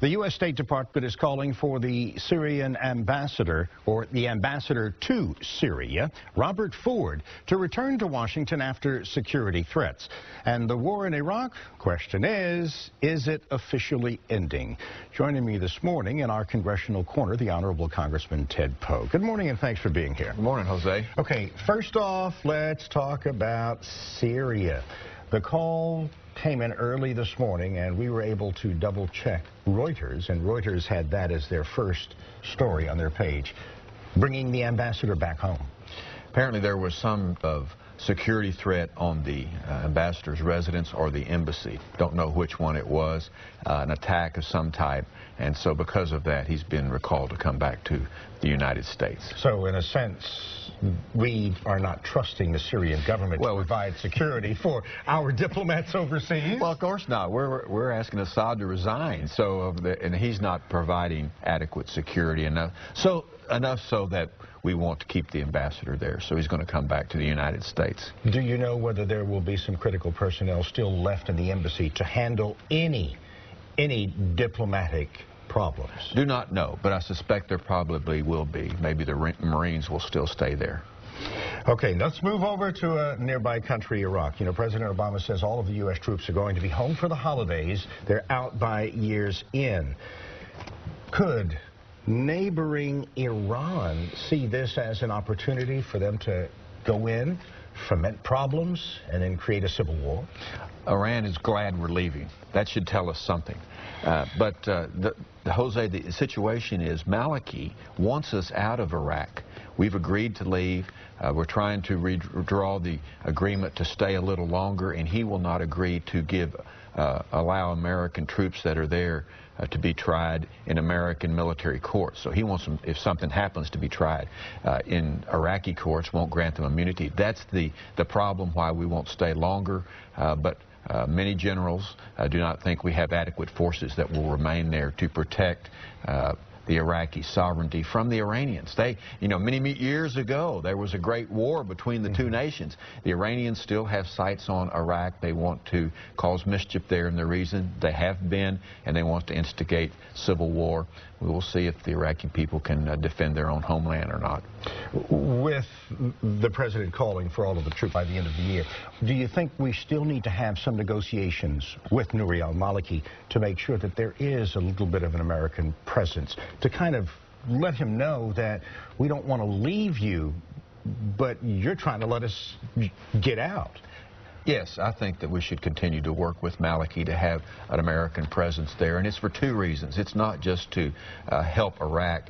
The U.S. State Department is calling for the Syrian ambassador, or the ambassador to Syria, Robert Ford, to return to Washington after security threats. And the war in Iraq, question is it officially ending? Joining me this morning in our Congressional Corner, the Honorable Congressman Ted Poe. Good morning and thanks for being here. Good morning, Jose. Okay, first off, let's talk about Syria. The call came in early this morning, and we were able to double-check Reuters, and Reuters had that as their first story on their page, bringing the ambassador back home. Apparently there was some of security threat on the ambassador's residence or the embassy. Don't know which one it was, an attack of some type, and so because of that he's been recalled to come back to the United States. So in a sense, we are not trusting the Syrian government to provide security for our diplomats overseas? Well, of course not. We're asking Assad to resign, and he's not providing adequate security enough so that we want to keep the ambassador there, so he's going to come back to the United States. Do you know whether there will be some critical personnel still left in the embassy to handle any diplomatic problems? Do not know, but I suspect there probably will be. Maybe the Marines will still stay there. Okay, let's move over to a nearby country, Iraq. You know, President Obama says all of the U.S. troops are going to be home for the holidays. They're out by year's end. Could neighboring Iran see this as an opportunity for them to go in, foment problems, and then create a civil war? Iran is glad we're leaving. That should tell us something. Jose, the situation is Maliki wants us out of Iraq. We've agreed to leave. We're trying to withdraw the agreement to stay a little longer, and he will not agree to allow American troops that are there to be tried in American military courts. So he wants them, if something happens, to be tried in Iraqi courts, won't grant them immunity. That's the problem why we won't stay longer. But many generals do not think we have adequate forces that will remain there to protect the Iraqi sovereignty from the Iranians. Many years ago, there was a great war between the two nations. The Iranians still have sights on Iraq. They want to cause mischief there, and the reason they have been, and they want to instigate civil war. We will see if the Iraqi people can defend their own homeland or not. With the president calling for all of the troops by the end of the year, do you think we still need to have some negotiations with Nouri al-Maliki to make sure that there is a little bit of an American presence, to kind of let him know that we don't want to leave you, but you're trying to let us get out? Yes, I think that we should continue to work with Maliki to have an American presence there, and it's for two reasons. It's not just to help Iraq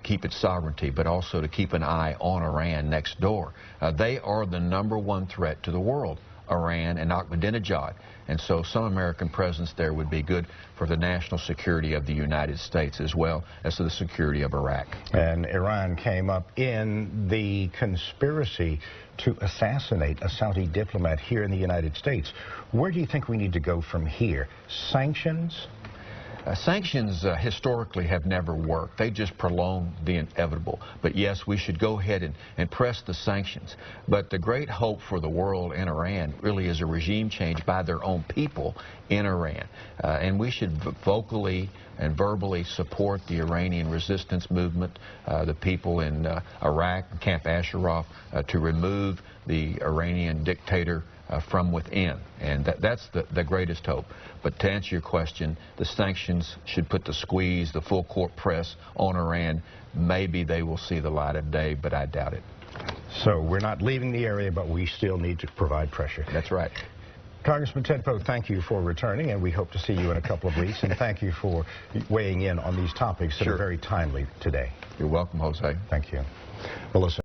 keep its sovereignty, but also to keep an eye on Iran next door. They are the #1 threat to the world, Iran and Ahmadinejad, and so some American presence there would be good for the national security of the United States as well as to the security of Iraq. And Iran came up in the conspiracy to assassinate a Saudi diplomat here in the United States. Where do you think we need to go from here? Sanctions? Sanctions historically have never worked. They just prolong the inevitable. But yes, we should go ahead and press the sanctions. But the great hope for the world in Iran really is a regime change by their own people in Iran. And we should vocally and verbally support the Iranian resistance movement, the people in Iraq, Camp Ashraf, to remove the Iranian dictator from within, and that's the greatest hope. But to answer your question, the sanctions should put the squeeze, the full court press on Iran. Maybe they will see the light of day, but I doubt it. So we're not leaving the area, but we still need to provide pressure. That's right. Congressman Ted Poe, thank you for returning, and we hope to see you in a couple of weeks, and thank you for weighing in on these topics that are very timely today. You're welcome, Jose. Thank you. Melissa.